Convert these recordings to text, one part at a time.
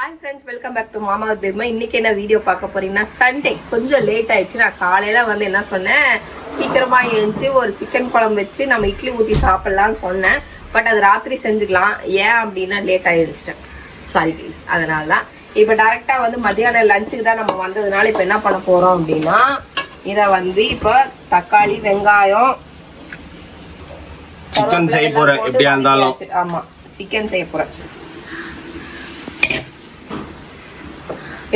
Hi friends, welcome back to மாமா பெருமை. இன்னைக்கு என்ன வீடியோ பார்க்க போறீங்கன்னா, சண்டே கொஞ்சம் லேட் ஆயிடுச்சு. நான் காலையில வந்து என்ன சொன்னேன், சீக்கிரமா எழுந்து ஒரு சிக்கன் குழம்பு வச்சு நம்ம இட்லி ஊற்றி சாப்பிடலாம்னு சொன்னேன். பட் அது ராத்திரி செஞ்சுக்கலாம். ஏன் அப்படின்னா லேட் ஆகிருந்துச்சிட்டேன், சாரி ப்ளீஸ். அதனால தான் இப்போ டேரெக்டாக வந்து மத்தியானம் லஞ்சுக்கு தான் நம்ம வந்ததுனால இப்போ என்ன பண்ண போகிறோம் அப்படின்னா, இதை வந்து இப்போ தக்காளி வெங்காயம் சிக்கன் செய்ய போகிறேன். எப்படியா இருந்தாலும் ஆமாம், சிக்கன் செய்ய போகிறேன்.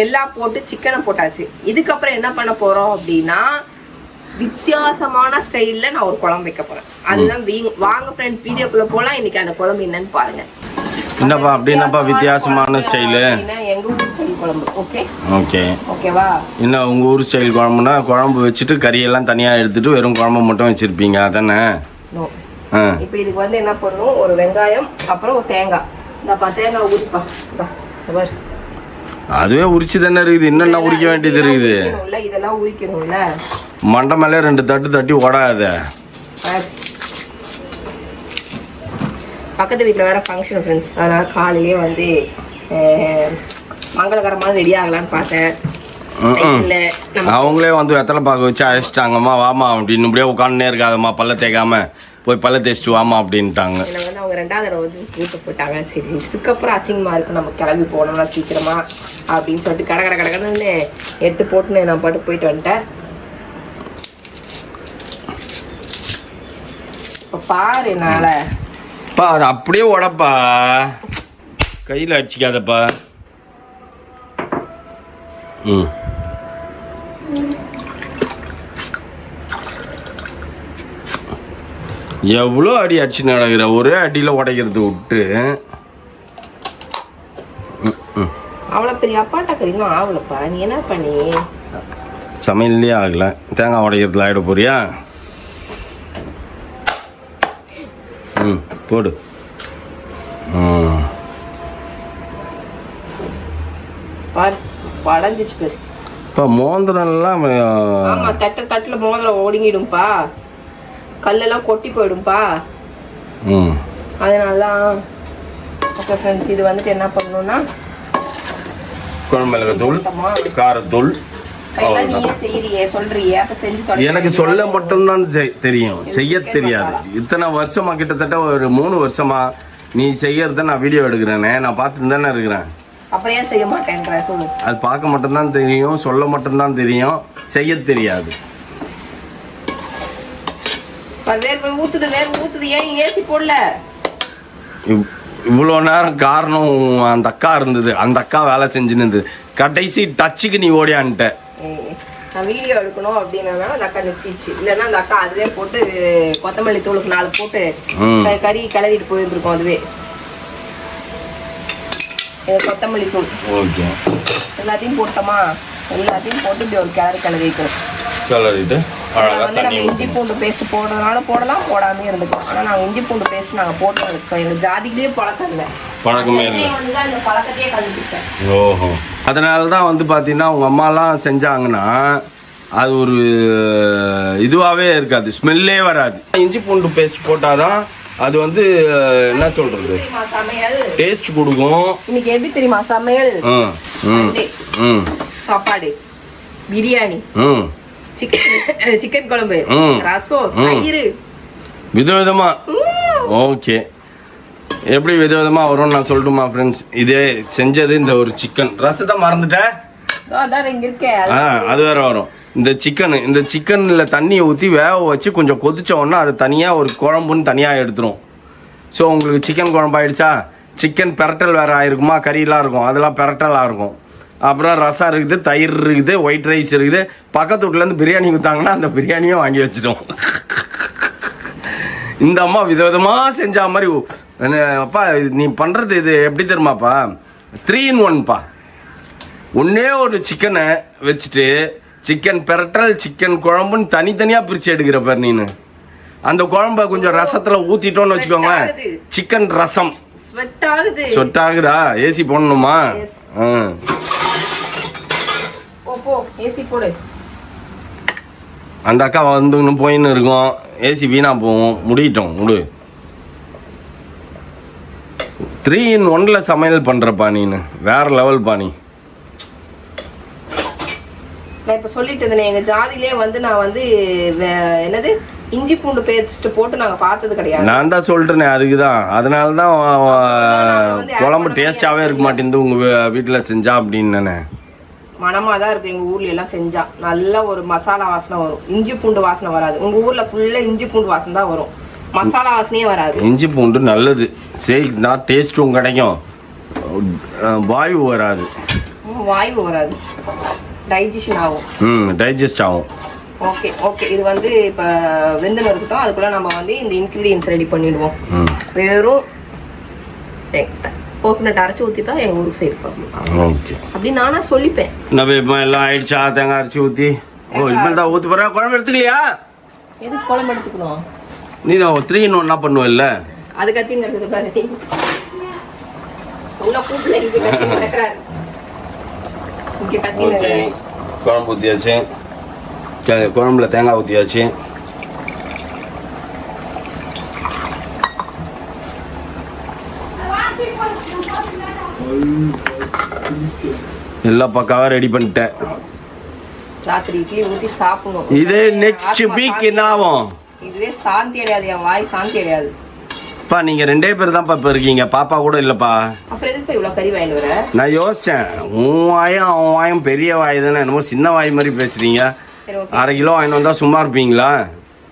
எல்லாம் போட்டு சிக்கனை போட்டாச்சு. இதுக்கப்புறம் என்ன பண்ண போறோம் அப்படின்னா, வித்தியாசமான ஸ்டைல்ல நான் ஒரு குழம்பு வைக்க போறேன். அதுதான் வாங்க ஃப்ரெண்ட்ஸ், வீடியோக்குள்ள போலாம். இன்னைக்கு அந்த குழம்பு என்னன்னு பாருங்க. என்னப்பா அப்படின்னாப்பா வித்தியாசமான ஸ்டைலு? எங்க ஊர் ஸ்டைல் குழம்பு. ஓகே ஓகே ஓகேவா? என்ன உங்க ஊர் ஸ்டைல் குழம்புனா குழம்பு வச்சுட்டு கறியெல்லாம் தனியா எடுத்துட்டு வெறும் குழம்பு மட்டும் வச்சிருப்பீங்க, அதானே? இப்போ இதுக்கு வந்து என்ன பண்ணும், ஒரு வெங்காயம் அப்புறம் ஒரு தேங்காய். இந்தப்பா தேங்காய் ஊறிப்பா. அதுவே உரிச்சு தானே இருக்குது, என்னென்ன உரிக்க வேண்டியது இருக்குது. இதெல்லாம் உரிக்கணும்ல. மண்டை மேலே 2 தட்டு தட்டி ஓடாத. பக்கத்து வீட்டில் வேற ஃபங்க்ஷன் ஃப்ரெண்ட்ஸ், அதனால காலையிலே வந்து மங்களகரமான ரெடி ஆகலான்னு பார்த்தேன். அவங்களே வந்து வெத்தலை பார்க்க வச்சு அழைச்சிட்டாங்கம்மா, வாமா அப்படின்னு. இப்படியே உட்காந்துனே இருக்காதம்மா, பல்ல தேய்க்காம போய் பல்ல தேய்ச்சிட்டு வாமா அப்படின்ட்டாங்க. என்னை வந்து அவங்க 2வது தடவை வந்து கூட்டு போட்டாங்க. சரி, இதுக்கப்புறம் அசிங்கமா இருக்கு, நம்ம கிளம்பி போனோம்னா சீக்கிரமா அப்படின்னு சொல்லிட்டு கடன்னு எடுத்து போட்டுன்னு நான் பாட்டு போயிட்டு வந்துட்டேன். இப்போ பாரு என்னால பா, அது அப்படியே உடப்பா, கையில் அடிச்சிக்காதப்பா. ம், எவ்வளோ அடி அடிச்சு நடக்கிற, ஒரே அடியில் உடைக்கிறது விட்டு. அவ்வளோ பெரிய அப்பாட்டா கறியும் ஆகலப்பா. நீ என்ன பண்ணி சமையல்லே ஆகலை, தேங்காய் உடைக்கிறதுல ஆகிட போறியா? ம், போடு. வளைஞ்சிச்சு பேரு. இப்போ மோந்திரம்லாம் ஆமாம், தட்டில் மோதிரம் ஒடுங்கிடும்பா, கல்லெல்லாம் கொட்டி போயிடும்பா. அதனால தான். ஓகே ஃப்ரெண்ட்ஸ், இது வந்துட்டு என்ன பண்ணணும்னா, குழம்பு மிளகாத்தூள், காரத்தூள். நீயே செய்யறியே சொல்றியே, அப்ப செஞ்சு எனக்கு சொல்ல மட்டும்தான் தெரியும், செய்ய தெரியாது. இத்தனை வருஷமா, கிட்டத்தட்ட ஒரு 3 வருஷமா நீ செய்யறத நான் வீடியோ எடுக்கிறேனே, நான் பார்த்துட்டு தானே இருக்கிறேன். அப்புறம் ஏன் செய்ய மாட்டேன்ற சொல்லு. அது பார்க்க மட்டும்தான் தெரியும், சொல்ல மட்டும்தான் தெரியும், செய்ய தெரியாது. வேர்வை ஊத்துது, ஏன் ஏசி போடல? இவ்வளோ நேரம் காரணம் அந்த அக்கா இருந்தது. அந்த அக்கா வேலை செஞ்சுன்னு கடைசி டச்சுக்கு நீ ஓடியான்ட்ட. நான் வீடியோ எடுக்கணும் அப்படின்னா அந்த அக்கா நிறுத்திச்சு. இல்லைன்னா அந்த அக்கா அதுவே போட்டு கொத்தமல்லி தூளுக்கு 4 போட்டு கறி கிளறிட்டு போயிருந்துருக்கோம். அதுவே கொத்தமல்லி தூள் ஓகே எல்லாத்தையும் போட்டோமா, எல்லாத்தையும் போட்டு இப்படி ஒரு கிளறி வைக்கணும். கிளறிட்டு வந்து நம்ம இஞ்சி பூண்டு பேஸ்ட் போடுறதுனால போடலாம், போடாமே இருந்துக்கும். ஆனால் நாங்கள் இஞ்சி பூண்டு பேஸ்ட் நாங்கள் போட்டு இருக்கோம். எங்கள் ஜாதிக்குலேயே பழக்கம் இல்லை, பழக்கமே இல்லை. வந்து அந்த பழக்கத்தையே கண்டுபிடிச்சேன். ஓஹோ, அதனால தான் வந்து பார்த்தீங்கன்னா உங்கள் அம்மாலாம் செஞ்சாங்கன்னா அது ஒரு இதுவாகவே இருக்காது, ஸ்மெல்லே வராது. இஞ்சி பூண்டு பேஸ்ட் போட்டால் தான் அது வந்து என்ன சொல்கிறது, சமையல் டேஸ்ட் கொடுக்கும். இன்னைக்கு எப்படி தெரியுமா சமையல்? சாப்பாடு, பிரியாணி, சிக்கன் குழம்பு, ரசம், தயிர், விதவிதமா. ஓகே, எப்படி விதவிதமா வரும் நான் சொல்லட்டுமா ஃப்ரெண்ட்ஸ்? இதே செஞ்சது இந்த ஒரு சிக்கன் ரசத்தை மறந்துட்டேன். அது வேற வரும். இந்த சிக்கனில் தண்ணியை ஊற்றி வேக வச்சு கொஞ்சம் கொதிச்ச உடனே அது தனியாக ஒரு குழம்புன்னு தனியாக எடுத்துரும். ஸோ உங்களுக்கு சிக்கன் குழம்பு ஆயிடுச்சா, சிக்கன் பெரட்டல் வேறு ஆயிருக்குமா, கறியெல்லாம் இருக்கும், அதெல்லாம் பெரட்டலாக இருக்கும். அப்புறம் ரசம் இருக்குது, தயிர் இருக்குது, ஒயிட் ரைஸ் இருக்குது. பக்கத்து வீட்டிலேருந்து பிரியாணி கொடுத்தாங்கன்னா அந்த பிரியாணியும் வாங்கி வச்சிட்டோம். இந்த அம்மா விதவிதமாக செஞ்ச மாதிரி. அப்பா நீ பண்ணுறது இது எப்படி தெரியுமாப்பா, 3 in 1பா. ஒன்றே ஒரு சிக்கனை வச்சுட்டு சிக்கன் பெரட்டல், சிக்கன் குழம்புன்னு தனித்தனியாக பிரித்து எடுக்கிற பாரு நீனு. அந்த குழம்ப கொஞ்சம் ரசத்தில் ஊற்றிட்டோன்னு வச்சுக்கோங்க, சிக்கன் ரசம் ஸ்வெட் ஆகுதா? ஏசி போடணுமா? அந்த அக்கா வந்து போயின்னு இருக்கும், ஏசி வீணா போவோம். முடிட்டோம் முடி. 3-in-1 சமையல் பண்றப்பா நீனு வேற லெவல் பாணி. நான் இப்ப சொல்லிட்டு எங்க ஜாதியிலே வந்து நான் வந்து என்னது இஞ்சி பூண்டு பேஸ்ட் போட்டு நாங்க பார்த்தது கிடையாது. நான் தான் சொல்றேனே அதுக்குதான், அதனாலதான் குழம்பு டேஸ்டாவே இருக்க மாட்டேங்குது உங்க வீட்டுல செஞ்சா அப்படின்னு. மனமா தான் இருக்கு. எங்க ஊர்ல எல்லாம் செஞ்சா நல்ல ஒரு மசாலா வாசனை வரும், இஞ்சி பூண்டு வாசனை வராது. உங்க ஊர்ல ஃபுல்லா இஞ்சி பூண்டு வாசனை தான் வரும், மசாலா வாசனையே வராது. இஞ்சி பூண்டு நல்லது, சேல்ஸ்னா டேஸ்ட்டும் கிடைக்கும், வாயு வராது. வாயு வராது, டைஜஷன் ஆகும். டைஜஸ்ட் ஆகும். ஓகே ஓகே, இது வந்து இப்போ வெந்தனம் இருக்கட்டும். அதுக்குள்ள நம்ம வந்து இந்த இன்க்ரீடியன்ஸ் ரெடி பண்ணிடுவோம். வெறும் கோகனட் அரைச்சி ஊற்றிட்டா எங்கள் ஊருக்கு சைடு பண்ணலாம். ஓகே, அப்படி நானா சொல்லிப்பேன். நம்ம எல்லாம் ஆயிடுச்சா? தேங்காய் அரைச்சி ஊற்றி இப்போ தான் ஊற்றி போகிறேன். குழம்பு எடுத்துக்கலையா? எதுக்கு குழம்பு எடுத்துக்கணும்? நீ தான் 3-in-1 பண்ணுவல்ல, அது கத்தின்னு இருக்குது பாரு. நீ உள்ள கூப்பிட்டு இங்கே கத்தின்னு. குழம்பு ஊற்றியாச்சு, குழம்புல தேங்காய் ஊற்றியாச்சு. எல்லா பக்காவா ரெடி பண்ணிட்டேன். ராத்திரி இட்லி ஊற்றி சாப்பிடணும். இதே நெக்ஸ்ட் வீக் என்ன ஆகும்? இதுவே சாந்தி அடையாது, என் வாய் சாந்தி அடையாது. பா நீங்க 2 பேர் தான்ப்பா இப்ப இருக்கீங்க, பாப்பா கூட இல்லப்பா. அப்புறம் எதுக்கு இவ்வளவு கறி வாங்கிட்டு வர? நான் யோசிச்சேன், உன் வாயும் அவன் வாயும் பெரிய வாய் தானே, என்னமோ சின்ன வாய் மாதிரி பேசுறீங்க. 1/2 கிலோ வாங்கிட்டு வந்தா சும்மா இருப்பீங்களா?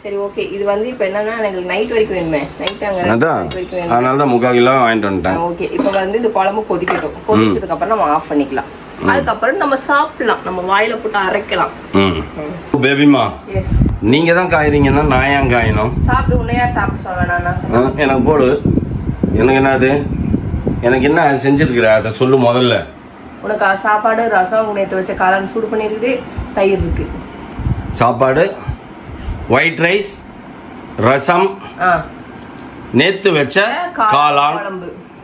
சரி ஓகே, இது வந்து இப்போ என்னன்னா எனக்கு நைட் வரைக்கும் வேணுமே. நைட் அங்கே அதான் அதனால தான் 3/4 கிலோ வாங்கிட்டு வந்துட்டேன். ஓகே, இப்போ வந்து இந்த குழம்பு கொதிக்கட்டும். கொதிச்சதுக்கு அப்புறம் நம்ம ஆஃப் பண்ணிக்கலாம். அதுக்கப்புறம் நம்ம சாப்பிடலாம், நம்ம வாயில போட்டு அரைக்கலாம். பேபிமா எஸ், நீங்க தான் காயறீங்கன்னா நான் ஏன் காயணும்? சாப்பிட்டு உன்னையா சாப்பிட சொல்வேன். எனக்கு போடு. எனக்கு என்னது, எனக்கு என்ன செஞ்சிருக்கிற அதை சொல்லு முதல்ல. உனக்கு சாப்பாடு, ரசம், நேற்று வச்ச காளான் சூடு பண்ணிருக்கு, தயிர் இருக்கு. சாப்பாடு, ஒயிட் ரைஸ், ரசம், நேத்து வச்ச காளான்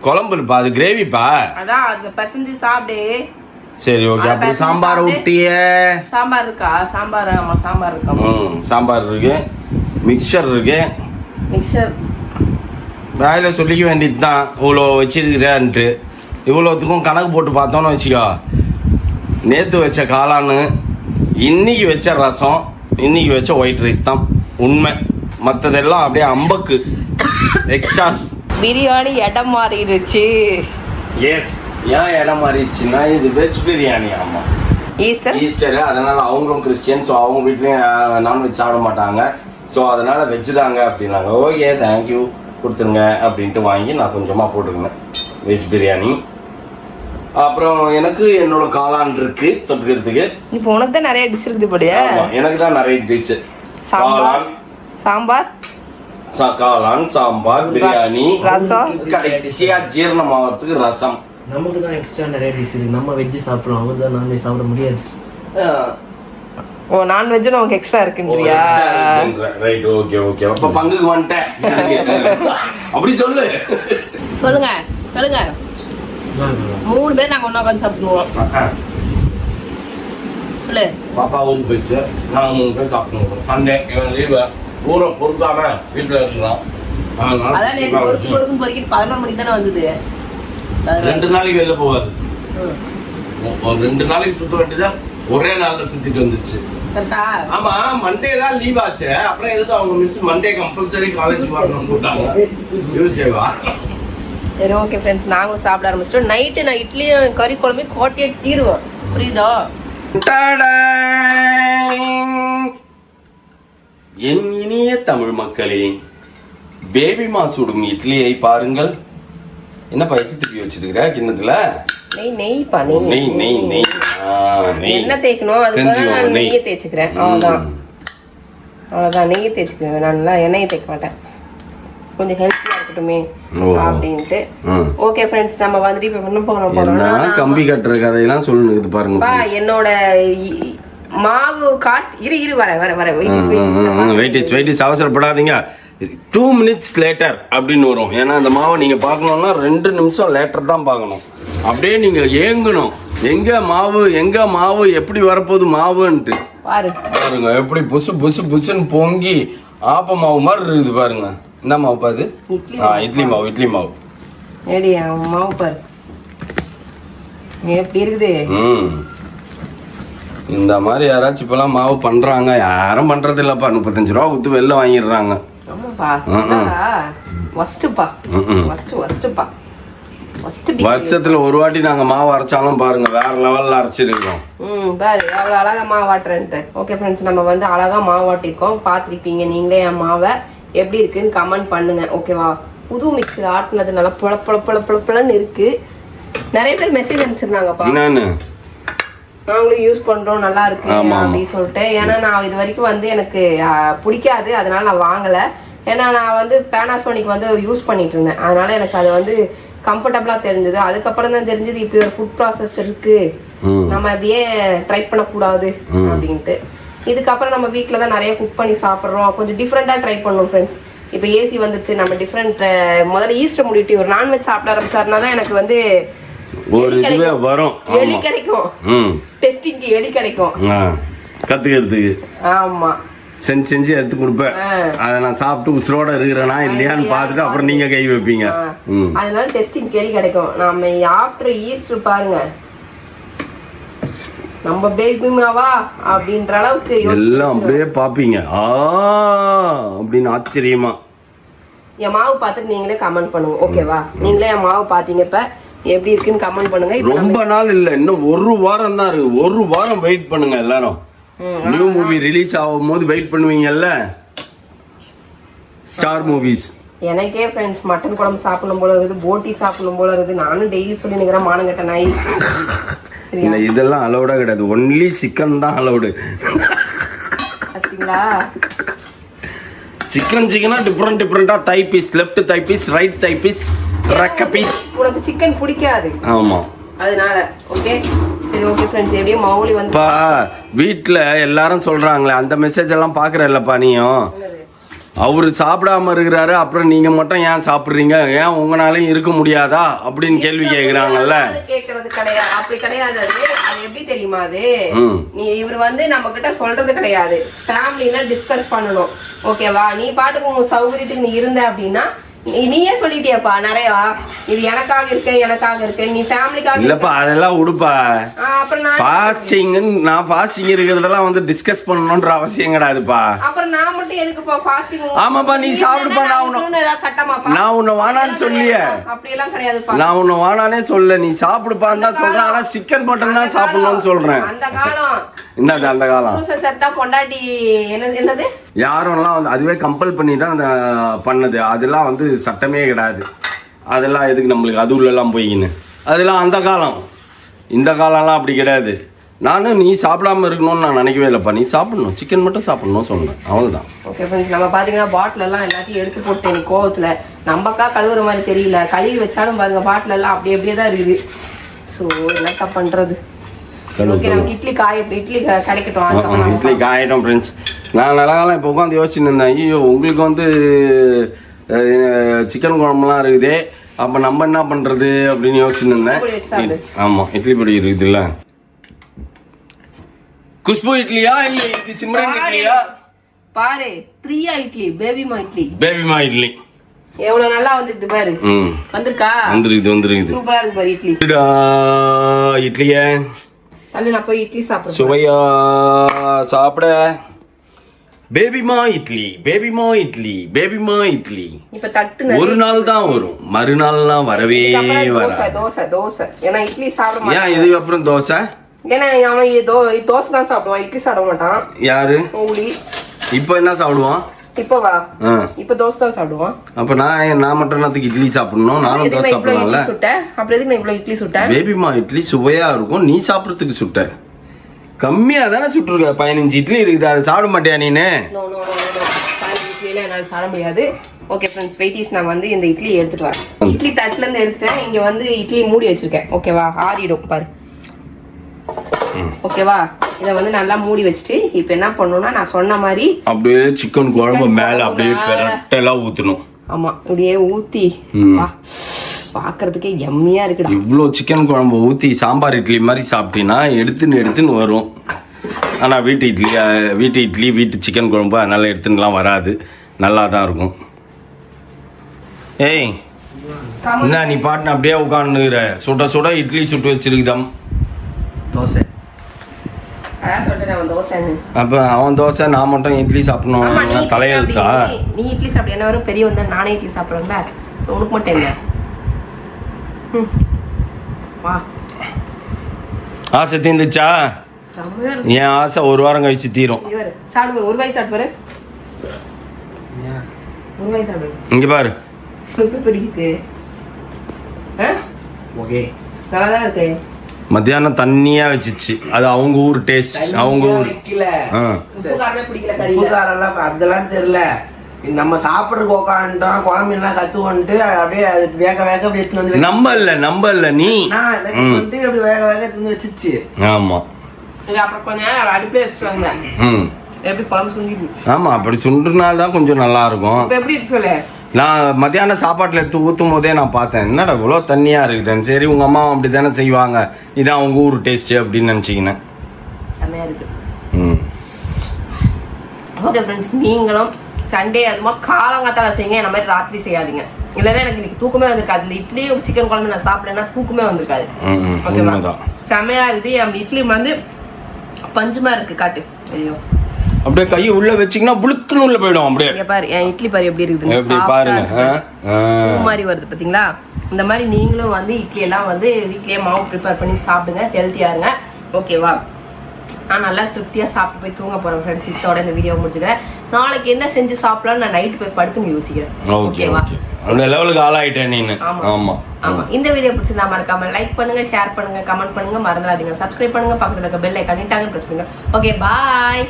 குழம்புப்பா, அது கிரேவிப்பா. அதான் அது பசஞ்சு சாப்பிடு. சரி ஓகே. அப்புறம் சாம்பார் ஊட்டிய. சாம்பார் இருக்கா? சாம்பார், ஆமா சாம்பார் இருக்கா. சாம்பார் இருக்கு, மிக்சர் இருக்கு. மிக்சர் வாயில சொல்லிக்க வேண்டியது தான், இவ்வளோ வச்சிருக்கிறேன்ட்டு. இவ்வளோத்துக்கும் கணக்கு போட்டு பார்த்தோன்னு வச்சுக்கோ, நேற்று வச்ச காளான், இன்னைக்கு வச்ச ரசம், இன்னைக்கு வச்ச ஒயிட் ரைஸ் தான் உண்மை. மற்றதெல்லாம் அப்படியே அம்பக்கு எக்ஸ்ட்ராஸ். பிரியாணி இடம் மாறிடுச்சு. எஸ், ஏன் இடம் மாறிடுச்சுன்னா இது வெஜ் பிரியாணி. ஆமாம், ஈஸ்டர், அதனால அவங்களும் கிறிஸ்டியன், ஸோ அவங்க வீட்லேயும் நான்வெஜ் சாப்பிட மாட்டாங்க. ஸோ அதனால வெஜ் தாங்க அப்படின்னாங்க. ஓகே தேங்க்யூ கொடுத்துருங்க அப்படின்ட்டு வாங்கி நான் கொஞ்சமாக போட்டுருந்தேன் வெஜ் பிரியாணி. அப்புறம் எனக்கு என்னோட காளான் இருக்கு தொட்டுக்கிறதுக்கு. இப்போ உனக்கு தான் நிறைய டிஷ் இருக்குது போடியா? எனக்கு தான் நிறைய டிஷ். சாம்பார், காளான், சாம்பார், பிரியாணி, ரசம், கடைசியா ஜீரணமாகிறதுக்கு ரசம். நமக்கு தான் எக்ஸ்ட்ரா நிறைய டிஷ் இருக்கு. நம்ம வெஜ் சாப்பிடலாம், அவர் தான் நான்வெஜ் சாப்பிட முடியாது. ஓ, நான்வெஜ் நமக்கு எக்ஸ்ட்ரா இருக்குன்றியா? Right, okay okay. அப்ப பங்குக்கு வந்துட்டேன். அப்படி சொல்லுங்க. சொல்லுங்க 3 பேர் நாங்க ஒண்ணா உட்காந்து சாப்பிடுவோம். இல்ல பாப்பா ஊருக்கு போயிட்டு நாங்க 3 பேர் சாப்பிடுவோம். சண்டே லீவு, ஊரை பொறுக்காம வீட்டுல இருக்கலாம். அதான் பொறுக்கிட்டு 11 மணிக்கு தானே வந்தது. 2 நாளைக்கு வெளில போகாது, ஒரு 2 நாளைக்கு சுத்த வேண்டியதா ஒரே நாள்ல சுத்திட்டு வந்துச்சு. ஆமா, மண்டே தான் லீவ் ஆச்சு. அப்புறம் எதுக்கு அவங்க மிஸ் மண்டே கம்பல்சரி காலேஜ் வரணும்னு போட்டாங்க. சரி ஓகே ஃப்ரெண்ட்ஸ், நாங்களும் சாப்பிட ஆரம்பிச்சிட்டோம். நைட்டு நான் இட்லியும் கறி குழம்பு கோட்டையே தீருவோம், புரியுதா? என் இனிய தமிழ் மக்களே, பேபிமா சுடும் இட்லியை பாருங்கள். என்ன பயிற்சி திருப்பி வச்சிருக்கிற கிண்ணத்துல? நெய் என்ன தேய்க்கணும், அதுக்கு நான் நெய்யை தேய்ச்சிக்கிறேன். அவ்வளோதான் நெய்யை தேய்ச்சிக்கிறேன். நான் எண்ணெயை தேய்க்க மாட்டேன், கொஞ்சம் ஹெல்த்தியா இருக்கட்டுமே அப்படின்ட்டு. ஓகே ஃப்ரெண்ட்ஸ், நம்ம வந்துட்டு இப்போ என்ன போறோம், கம்பி கட்டுற கதையெல்லாம் சொல்லுங்க பாருங்க. என்னோட மாவு இரு வர வெயிட்டிஸ் அவசரப்படாதீங்க. 2 minutes லேட்டர் அப்படின்னு வரும். ஏன்னா அந்த மாவை நீங்க பார்க்கணும்னா 2 நிமிஷம் லேட்டர் தான் பார்க்கணும். அப்படியே நீங்க ஏங்கணும், எங்க மாவு எப்படி வரப்போகுது மாவுன்ட்டு பாருங்க. எப்படி புசுன்னு பொங்கி ஆப்ப மாவு மாதிரி இருக்குது பாருங்க. என்ன மாவு பாது? இட்லி மாவு. ஏடி மாவு பாரு எப்படி இருக்குது. இந்த மாதிரி யாராச்சும் இப்பெல்லாம் மாவு பண்றாங்க, யாரும் பண்றது இல்லப்பா. 35 ரூபா கொடுத்து வெளில வாங்கிடுறாங்க. ஆமாப்பா ஃபர்ஸ்ட்ப்பா ஃபர்ஸ்ட்ப்பா வருஷத்துல ஒரு வாட்டி நாங்க மாவு அரைச்சாலும் பாருங்க வேற லெவல்ல அரைச்சிருக்கோம். பாரு எவ்வளவு அழகா மாவாட்டுறேன்ட்டு. ஓகே ஃப்ரெண்ட்ஸ், நம்ம வந்து அழகா மாவாட்டிருக்கோம். பார்த்துருப்பீங்க நீங்களே என் மாவை எப்படி இருக்குன்னு கமெண்ட் பண்ணுங்க. ஓகேவா? புது மிக்ஸி ஆட்டினது நல்லா புழப்புலன்னு இருக்கு. நிறைய பேர் மெசேஜ் அனுப்பிச்சிருந்தாங்கப்பா, என்னன்னு நாங்களும் யூஸ் பண்றோம் நல்லா இருக்கு அப்படின்னு சொல்லிட்டு. ஏன்னா நான் இது வரைக்கும் வந்து எனக்கு பிடிக்காது, அதனால நான் வாங்கல. ஏன்னா நான் வந்து பேனாசோனிக் வந்து யூஸ் பண்ணிட்டு இருந்தேன், அதனால எனக்கு அது வந்து கம்ஃபர்டபுளா தெரிஞ்சது. அதுக்கப்புறம் தான் தெரிஞ்சது இப்படி ஒரு ஃபுட் ப்ராசஸ் இருக்கு, நம்ம அதையே ட்ரை பண்ணக்கூடாது அப்படின்ட்டு. இதுக்கப்புறம் நம்ம வீட்டில் தான் நிறைய குக் பண்ணி சாப்பிட்றோம், கொஞ்சம் டிஃப்ரெண்டாக ட்ரை பண்ணணும் ஃப்ரெண்ட்ஸ். இப்போ ஏசி வந்துச்சு, நம்ம டிஃப்ரெண்ட் முதல்ல ஈஸ்டர் முடிட்டு ஒரு நான்வெஜ் சாப்பிட ஆரம்பிச்சாருனா தான் எனக்கு வந்து ஒரு இதுவே வரும், எலி கிடைக்கும், டெஸ்டிங்க்கு எலி கிடைக்கும் கத்துக்கிறதுக்கு. ஆமா, செஞ்சு எடுத்து கொடுப்பேன். அதை நான் சாப்பிட்டு உசுரோட இருக்கிறேனா இல்லையான்னு பார்த்துட்டு அப்புறம் நீங்க கை வைப்பீங்க. அதனால டெஸ்டிங் கேள்வி கிடைக்கும். நம்ம ஆஃப்டர் ஈஸ்டர் பாருங்க, நம்ம பேபிமாவா அப்படின்ற அளவுக்கு எல்லாம் அப்படியே பாப்பீங்க அப்படின்னு ஆச்சரியமா. என் மாவு பார்த்துட்டு நீங்களே கமெண்ட் பண்ணுங்க. ஓகேவா? நீங்களே என் மாவு பார்த்தீங்க, இப்ப எப்படி இருக்குன்னு கமெண்ட் பண்ணுங்க. ரொம்ப நாள் இல்ல, இன்னும் ஒரு வாரம் தான் இருக்கு. ஒரு வாரம் வெயிட் பண்ணுங்க எல்லாரும். நியூ மூவி ரிலீஸ் ஆகும் போது வெயிட் பண்ணுவீங்கல்ல, ஸ்டார் மூவிஸ். எனக்கே ஃப்ரெண்ட்ஸ் மட்டன் குழம்பு சாப்பிடணும் போல இருக்குது, போட்டி சாப்பிடணும் போல இருக்குது. நானும் டெய்லி சொல்லி நிக்கிறேன் மானங்கட்ட நாய். இல்ல இதெல்லாம் அலௌடா கிடையாது, ஒன்லி சிக்கன் தான் அலௌடு. பாத்தீங்களா? சிக்கனா டிஃபரெண்டா தை பீஸ், லெஃப்ட் தை பீஸ், ரைட் தை பீஸ், ரக்க பீஸ். உனக்கு சிக்கன் பிடிக்காது, ஆமா, அதனால. ஓகே சரி, ஓகே ஃப்ரெண்ட்ஸ், எப்படியே மௌலி வந்து பா வீட்ல எல்லாரும் சொல்றாங்களே அந்த மெசேஜ் எல்லாம் பாக்குறல்லப்பா நீயும். அவரு சாப்பிடாம இருக்கிறாரு, அப்புறம் நீங்க மட்டும் ஏன் சாப்பிடுறீங்க, ஏன் உங்களாலையும் இருக்க முடியாதா அப்படின்னு கேள்வி கேக்குறாங்கல்ல. கேக்குறது கிடையாது, அப்படி கிடையாது. அது எப்படி தெரியுமா? அது நீ இவர் வந்து நம்ம கிட்ட சொல்றது கிடையாது, ஃபேமிலினா டிஸ்கஸ் பண்ணணும். ஓகேவா? நீ பாட்டுக்கு உங்க சௌகரியத்துக்கு நீ இருந்த அப்படின்னா நீயே சொல்லிட்டியப்பா நிறையா, இது எனக்காக இருக்கு, நீ ஃபேமிலிக்காக இல்லப்பா அதெல்லாம் உடுப்பா. அப்புறம் நான் ஃபாஸ்டிங் இருக்கிறதெல்லாம் வந்து டிஸ்கஸ் பண்ணணும்ன்ற அவசியம் கிடையாதுப்பா. அப்புறம் நான் மட்டும் எதுக்குப்பா ஃபாஸ்டிங்? ஆமாப்பா, நீ சாப்பிடுப்பா. நான் உன்னை வானான்னு சொல்லியே, அப்படி எல்லாம் கிடையாதுப்பா. நான் உன்னை வானானே சொல்ல, நீ சாப்பிடுப்பான்னு தான் சொல்றேன். ஆனா சிக்கன் மட்டன் தான் சாப்பிடணும்னு சொல்றேன். அந்த காலம் என்னது அந்த காலம்? செத்தா பொண்டாட்டி என்னது யாரும்லாம் வந்து அதுவே கம்பல் பண்ணி தான் பண்ணது. அதெல்லாம் வந்து சட்டமே கிடையாது. அதெல்லாம் எதுக்கு நம்மளுக்கு அது உள்ளெல்லாம் போய்கின்னு, அதெல்லாம் அந்த காலம். இந்த காலம்லாம் அப்படி கிடையாது. நானும் நீ சாப்பிடாம இருக்கணும்னு நான் நினைக்கவே இல்லைப்பா. நீ சாப்பிடணும், சிக்கன் மட்டும் சாப்பிடணும்னு சொன்னேன், அவ்வளோதான். ஓகே ஃப்ரெண்ட்ஸ், நம்ம பார்த்தீங்கன்னா பாட்டில் எல்லாம் எல்லாத்தையும் எடுத்து போட்டேன் நீ கோவத்தில். நம்மக்கா கழுவுற மாதிரி தெரியல, கழுவி வச்சாலும் பாருங்க பாட்டில் எல்லாம் அப்படியே தான் இருக்குது. ஸோ என்னக்கா பண்ணுறது? ஓகே, நமக்கு இட்லி கிடைக்கட்டும். இட்லி காயட்டும் ஃப்ரெண்ட்ஸ். நான் நல்ல காலம் இப்போ உட்காந்து யோசிச்சுன்னு இருந்தேன், ஐயோ உங்களுக்கு வந்து சிக்கன் குழம்புலாம் இருக்குதே, அப்போ நம்ம என்ன பண்ணுறது அப்படின்னு யோசிச்சுன்னு இருந்தேன். ஆமாம், இட்லி பொடி இருக்குதுல்ல. குஷ்பு இட்லியா இல்லை இது சிம்ரன் இட்லியா? பாரு, பிரியா இட்லி, பேபிமா இட்லி எவ்வளவு நல்லா வந்துது பாரு. வந்திருக்கா? வந்துருக்குது. சூப்பரா இருக்கு பாரு இட்லி. இட்லியே தள்ளி நான் போய் இட்லி சாப்பிடுறேன். சுவையா சாப்பிட. பேபிமா இட்லி. இப்ப தட்டு ஒரு நாள் தான் வரும், மறுநாள்லாம் வரவே வராது. தோசை ஏன்னா இட்லி சாப்பிட. ஏன் இதுக்கு அப்புறம் தோசை? ஏன்னா அவன் தோசை தான் சாப்பிடுவான், இட்லி சாப்பிட மாட்டான். யாரு? இப்ப என்ன சாப்பிடுவான்? இப்பவா? இப்ப தோசை தான் சாப்பிடுவான். அப்ப நான் மட்டும் நாத்துக்கு இட்லி சாப்பிடணும், நானும் தோசை சாப்பிடலாம்ல. அப்புறம் எதுக்கு நான் இவ்வளவு இட்லி சுட்டேன்? பேபிமா இட்லி சுவையா இருக்கும், நீ சாப்பிடறதுக்கு சுட்ட. கம்மியா தானே சுட்டுருக்க, 15 இட்லி இருக்குது, அதை சாப்பிட மாட்டியா நீனு? என்னால சாப்பிட முடியாது. ஓகே ஃப்ரெண்ட்ஸ், வெயிட்டிஸ் நான் வந்து இந்த இட்லி எடுத்துட்டு வரேன். இட்லி தட்டுல இருந்து எடுத்துட்டேன், இங்க வந்து இட்லி மூடி வச்சிருக்கேன். ஓகேவா? ஆறிடும் பாரு. ஓகேவா? இதை வந்து நல்லா மூடி வச்சுட்டு இப்போ என்ன பண்ணணும்னா நான் சொன்ன மாதிரி அப்படியே சிக்கன் குழம்பு மேல அப்படியே பெரட்டலா ஊத்தணும். ஆமா, அப்படியே ஊத்தி பாக்குறதுக்கே எம்மியா இருக்குடா. இவ்வளோ சிக்கன் குழம்பு ஊத்தி சாம்பார் இட்லி மாதிரி சாப்பிட்டீங்கன்னா எடுத்துன்னு வரும். ஆனா வீட்டு இட்லி வீட்டு சிக்கன் குழம்பு அதனால எடுத்துன்னுலாம் வராது, நல்லா தான் இருக்கும். ஏய் என்ன நீ பாட்டுன்னு அப்படியே உட்காந்துக்கிற சுட சுட இட்லி சுட்டு வச்சிருக்குதாம். தோசை. அதான் சொல்றேன் அவன் தோசைன்னு. அப்ப அவன் தோசை நான் மட்டும் இட்லி ஆமா, நீ சாப்பிடணும் இட்லி தலையெழுத்தா? சாப்பிடு. நீ இட்லி சாப்பிடு. என்ன வரும் பெரிய வந்தா நானே இட்லி சாப்பிடுறேன்ல, உனக்கு மட்டும் என்ன? வா ஆசை தீர்ந்துச்சா? செம்மையா இருக்கு. என் ஆசை ஒரு வாரம் கழிச்சு தீரும். இவரு சாப்பிடு, ஒரு வாய் சாப்பிடு, ஒரு வாய் சாப்பிடு. இங்க பாரு. எப்படி பிடிக்குது? ஓகே. நல்லா தான் இருக்கு. மத்தியானம் தண்ணியா வச்சிச்சு. அது அவங்க ஊர் டேஸ்ட். அவங்க ஊர். வைக்கல. உப்பு காரமே பிடிக்கல கறியில. உப்புக்காரெல்லாம் அதெல்லாம் தெரியல. நம்ம சாப்பிட்றதுக்கு உட்காந்துட்டோம், குழம்பு எல்லாம் கத்துவன்ட்டு அப்படியே அது வேக வேக எடுத்துன்னு வந்து நம்ப இல்ல நீ. நான் எனக்கு வந்து அப்படி வேக வேக எடுத்துன்னு வச்சிச்சு. ஆமா. இது அப்புறம் கொஞ்ச நேரம் அடுப்பே வச்சுருவாங்க. எப்படி குழம்பு சுண்டிது? ஆமா, அப்படி சுண்டுனால்தான் கொஞ்சம் நல்லா இருக்கும். இப்ப எப்படி இருக்கு சொல்லு? நான் மத்தியானம் சாப்பாட்டில் எடுத்து ஊற்றும் போதே நான் பார்த்தேன், என்னடா இவ்வளோ தண்ணியாக இருக்குதுன்னு. சரி, உங்கள் அம்மாவும் அப்படி தானே செய்வாங்க, இதான் அவங்க ஊர் டேஸ்ட்டு அப்படின்னு நினச்சிக்கினேன். செம்மையா இருக்கு. ஓகே ஃப்ரெண்ட்ஸ், நீங்களும் சண்டே அதுமா காலங்காத்தால செய்யுங்க, என்ன மாதிரி ராத்திரி செய்யாதீங்க. இல்லைன்னா எனக்கு இன்னைக்கு தூக்கமே வந்திருக்காது. இந்த இட்லி சிக்கன் குழம்பு நான் சாப்பிடலன்னா தூக்கமே வந்திருக்காது. ஓகேவா? செம்மையா இருக்குது. நம்ம இட்லி வந்து பஞ்சுமா இருக்கு. காட்டு. ஐயோ, அப்படியே கையை உள்ள வச்சிங்கன்னா புளுக்குன்னு உள்ள போயிடும். அப்படியே இங்க பாரு, என் இட்லி பாரு எப்படி இருக்குது. எப்படி பாருங்க, பூ மாதிரி வருது பாத்தீங்களா? இந்த மாதிரி நீங்களும் வந்து இட்லி எல்லாம் வந்து வீட்லயே மாவு ப்ரிப்பேர் பண்ணி சாப்பிடுங்க, ஹெல்த்தியா இருங்க. ஓகேவா? நான் நல்லா திருப்தியா சாப்பிட்டு போய் தூங்க போறேன் ஃப்ரெண்ட்ஸ். இதோட இந்த வீடியோ முடிச்சுக்கிறேன். நாளைக்கு என்ன செஞ்சு சாப்பிடலாம் நான் நைட் போய் படுத்துன்னு யோசிக்கிறேன். ஓகேவா? அந்த லெவலுக்கு ஆளாயிட்டேன் நீனு. ஆமா ஆமா. இந்த வீடியோ பிடிச்சிருந்தா மறக்காம லைக் பண்ணுங்க, ஷேர் பண்ணுங்க, கமெண்ட் பண்ணுங்க, மறந்துடாதீங்க சப்ஸ்கிரைப் பண்ணுங்க, பக்கத்துல இருக்க பெல் ஐகானை டாங்க பிரஸ் பண்ணுங்க. ஓகே, பாய்.